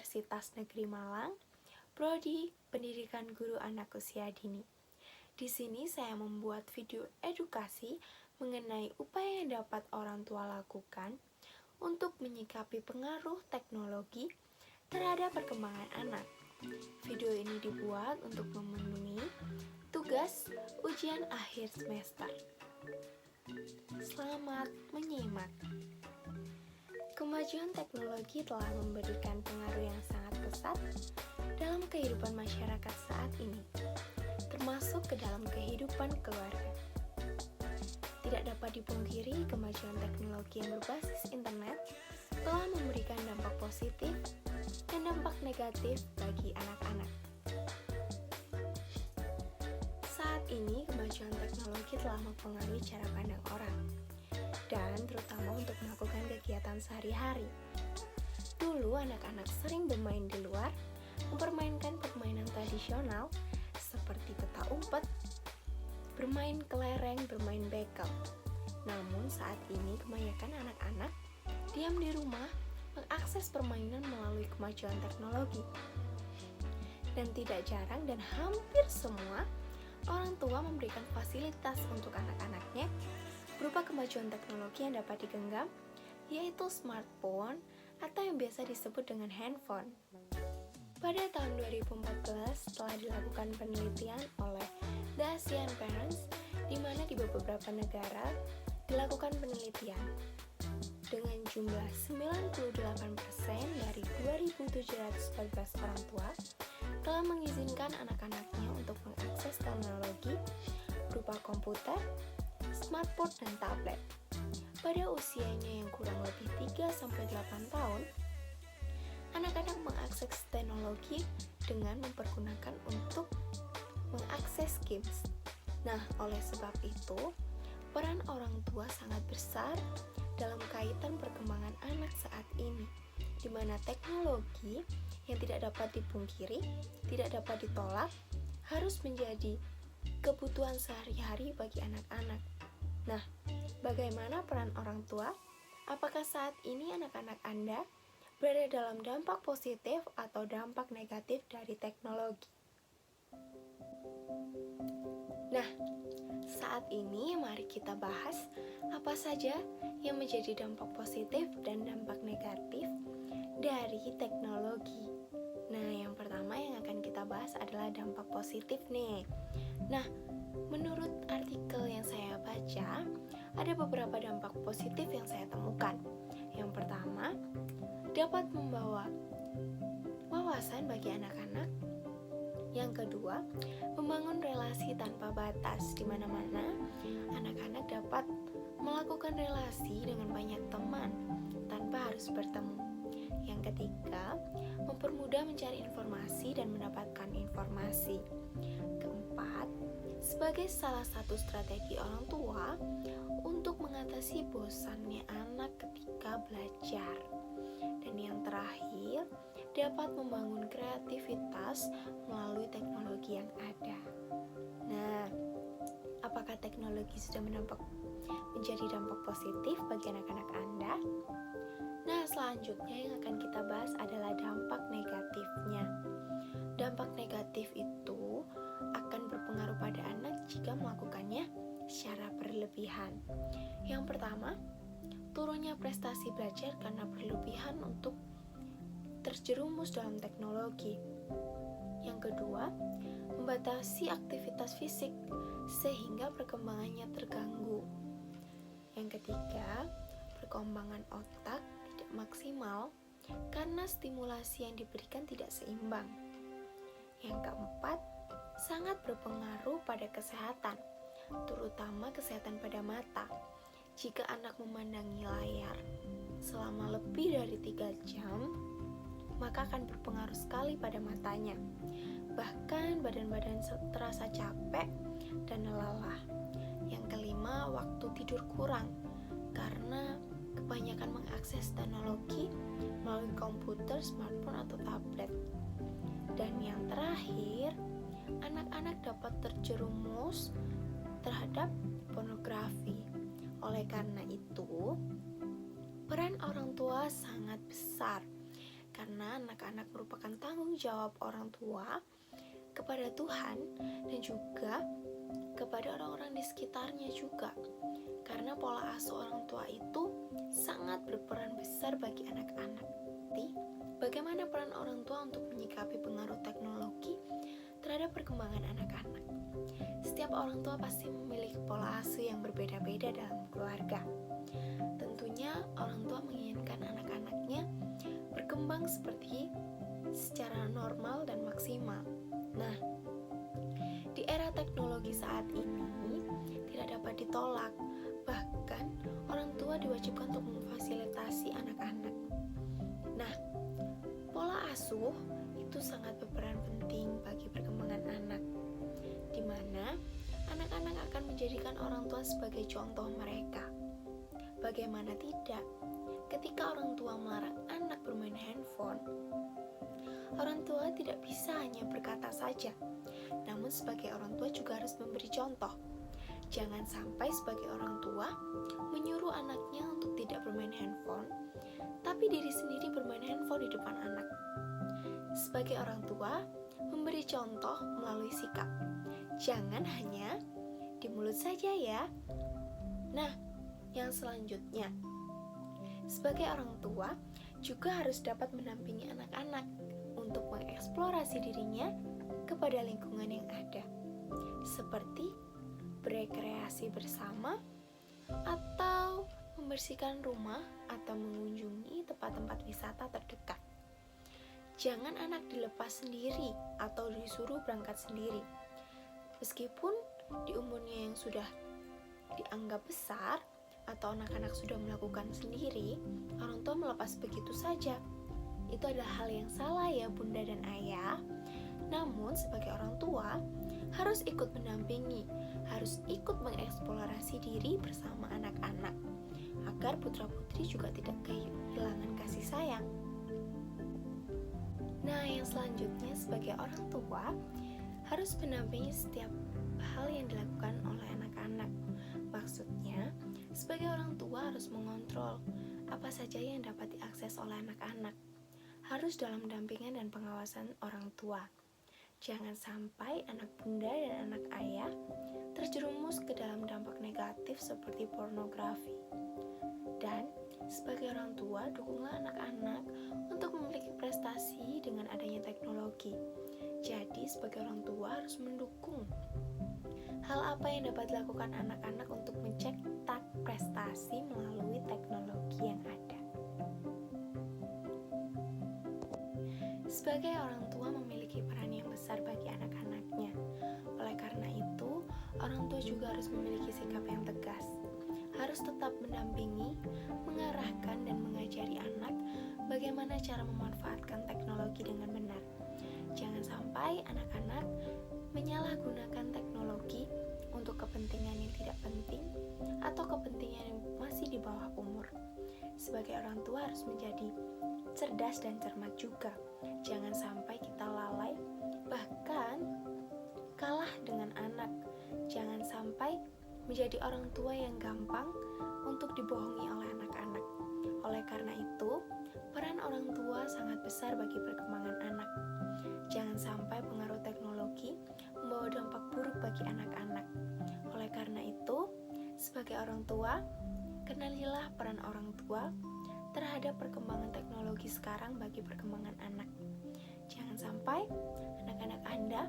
Universitas Negeri Malang, Prodi Pendidikan Guru Anak Usia Dini. Di sini saya membuat video edukasi mengenai upaya yang dapat orang tua lakukan untuk menyikapi pengaruh teknologi terhadap perkembangan anak. Video ini dibuat untuk memenuhi tugas ujian akhir semester. Selamat menyimak. Kemajuan teknologi telah memberikan pengaruh yang sangat besar dalam kehidupan masyarakat saat ini, termasuk ke dalam kehidupan keluarga. Tidak dapat dipungkiri, kemajuan teknologi yang berbasis internet telah memberikan dampak positif dan dampak negatif bagi anak-anak. Saat ini, kemajuan teknologi telah mempengaruhi cara pandang orang, dan terutama untuk melakukan kegiatan sehari-hari. Dulu anak-anak sering bermain di luar, mempermainkan permainan tradisional seperti petak umpet, bermain kelereng, bermain bekel. Namun saat ini kebanyakan anak-anak diam di rumah mengakses permainan melalui kemajuan teknologi. Dan tidak jarang dan hampir semua orang tua memberikan fasilitas untuk anak-anaknya berupa kemajuan teknologi yang dapat digenggam, yaitu smartphone atau yang biasa disebut dengan handphone. Pada tahun 2014 telah dilakukan penelitian oleh The Asian Parents, di mana di beberapa negara dilakukan penelitian dengan jumlah 98% dari 2.714 orang tua telah mengizinkan anak-anaknya untuk mengakses teknologi berupa komputer, smartphone, dan tablet. Pada usianya yang kurang lebih 3-8 tahun, anak-anak mengakses teknologi dengan mempergunakan untuk mengakses games. Nah, oleh sebab itu, peran orang tua sangat besar dalam kaitan perkembangan anak saat ini, di mana teknologi yang tidak dapat dipungkiri, tidak dapat ditolak, harus menjadi kebutuhan sehari-hari bagi anak-anak. Nah, bagaimana peran orang tua? Apakah saat ini anak-anak Anda berada dalam dampak positif atau dampak negatif dari teknologi? Nah, saat ini mari kita bahas apa saja yang menjadi dampak positif dan dampak negatif dari teknologi. Nah, yang pertama yang akan kita bahas adalah dampak positif nih. Nah, menurut artikel yang saya baca, ada beberapa dampak positif yang saya temukan. Yang pertama, dapat membawa wawasan bagi anak-anak. Yang kedua, membangun relasi tanpa batas, di mana-mana anak-anak dapat melakukan relasi dengan banyak teman tanpa harus bertemu. Yang ketiga, mempermudah mencari informasi dan mendapatkan informasi. Keempat, sebagai salah satu strategi orang tua untuk mengatasi bosannya anak ketika belajar. Dan yang terakhir, dapat membangun kreativitas melalui teknologi yang ada. Nah, apakah teknologi sudah menjadi dampak positif bagi anak-anak Anda? Nah, selanjutnya yang akan kita bahas adalah dampak negatifnya. Dampak negatif itu akan berpengaruh pada anak jika melakukannya secara berlebihan. Yang pertama, turunnya prestasi belajar karena berlebihan untuk terjerumus dalam teknologi. Yang kedua, membatasi aktivitas fisik sehingga perkembangannya terganggu. Yang ketiga, perkembangan otak tidak maksimal karena stimulasi yang diberikan tidak seimbang. Yang keempat, sangat berpengaruh pada kesehatan, terutama kesehatan pada mata. Jika anak memandangi layar selama lebih dari 3 jam, maka akan berpengaruh sekali pada matanya. Bahkan badan-badan terasa capek dan lelah. Yang kelima, waktu tidur kurang karena kebanyakan mengakses teknologi melalui komputer, smartphone, atau tablet. Dan yang terakhir, anak-anak dapat terjerumus terhadap pornografi. Oleh karena itu, peran orang tua sangat besar karena anak-anak merupakan tanggung jawab orang tua kepada Tuhan dan juga kepada orang-orang di sekitarnya juga. Karena pola asuh orang tua itu sangat berperan besar bagi anak-anak. Jadi, bagaimana peran orang tua untuk menyikapi pengaruh teknologi terhadap perkembangan anak-anak? Setiap orang tua pasti memiliki pola asuh yang berbeda-beda dalam keluarga. Tentunya orang tua menginginkan anak-anaknya berkembang secara normal dan maksimal. Nah, di era teknologi saat ini tidak dapat ditolak. Bahkan orang tua diwajibkan untuk memfasilitasi anak-anak. Nah, pola asuh itu sangat berperan penting bagi perkembangan anak, di mana anak-anak akan menjadikan orang tua sebagai contoh mereka. Bagaimana tidak, ketika orang tua melarang anak bermain handphone, orang tua tidak bisa hanya berkata saja, namun sebagai orang tua juga harus memberi contoh. Jangan sampai sebagai orang tua menyuruh anaknya untuk tidak bermain handphone, tapi diri sendiri bermain handphone di depan anak. Sebagai orang tua, memberi contoh melalui sikap. Jangan hanya di mulut saja ya. Nah, yang selanjutnya, sebagai orang tua juga harus dapat mendampingi anak-anak untuk mengeksplorasi dirinya kepada lingkungan yang ada, seperti berekreasi bersama atau membersihkan rumah atau mengunjungi tempat-tempat wisata terdekat. Jangan anak dilepas sendiri atau disuruh berangkat sendiri. Meskipun di umurnya yang sudah dianggap besar atau anak-anak sudah melakukan sendiri, orang tua melepas begitu saja. Itu adalah hal yang salah ya Bunda dan Ayah. Namun sebagai orang tua harus ikut mendampingi, harus ikut mengeksplorasi diri bersama anak-anak agar putra-putri juga tidak kehilangan kasih sayang. Nah, yang selanjutnya sebagai orang tua harus mendampingi setiap hal yang dilakukan oleh anak-anak. Maksudnya, sebagai orang tua harus mengontrol apa saja yang dapat diakses oleh anak-anak. Harus dalam dampingan dan pengawasan orang tua. Jangan sampai anak bunda dan anak ayah terjerumus ke dalam dampak negatif seperti pornografi. Dan sebagai orang tua, dukunglah anak-anak untuk memiliki prestasi dengan adanya teknologi. Jadi, sebagai orang tua harus mendukung hal apa yang dapat dilakukan anak-anak untuk mencetak prestasi melalui teknologi yang ada. Sebagai orang tua memiliki peran yang besar bagi anak-anaknya. Oleh karena itu, orang tua juga harus memiliki sikap yang tegas. Harus tetap mendampingi, mengarahkan, dan mengajari anak bagaimana cara memanfaatkan teknologi dengan benar. Jangan sampai anak-anak menyalahgunakan teknologi untuk kepentingan yang tidak penting atau kepentingan yang masih di bawah umur. Sebagai orang tua harus menjadi cerdas dan cermat juga. Jangan sampai kita lalai, bahkan kalah dengan anak. Jangan sampai menjadi orang tua yang gampang untuk dibohongi oleh anak-anak. Oleh karena itu, peran orang tua sangat besar bagi perkembangan anak. Jangan sampai pengaruh teknologi membawa dampak buruk bagi anak-anak. Oleh karena itu, sebagai orang tua, kenalilah peran orang tua terhadap perkembangan teknologi sekarang bagi perkembangan anak. Jangan sampai anak-anak Anda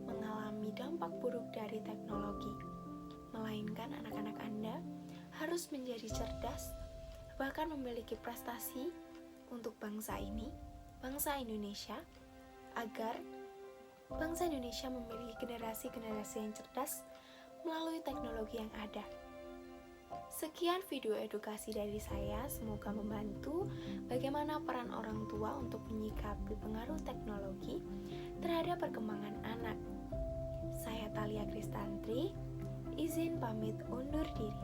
mengalami dampak buruk dari teknologi, melainkan anak-anak Anda harus menjadi cerdas, bahkan memiliki prestasi untuk bangsa ini, bangsa Indonesia, agar bangsa Indonesia memiliki generasi-generasi yang cerdas melalui teknologi yang ada. Sekian video edukasi dari saya, semoga membantu bagaimana peran orang tua untuk menyikapi pengaruh teknologi terhadap perkembangan anak. Saya Thalia Kristantri, izin pamit undur diri.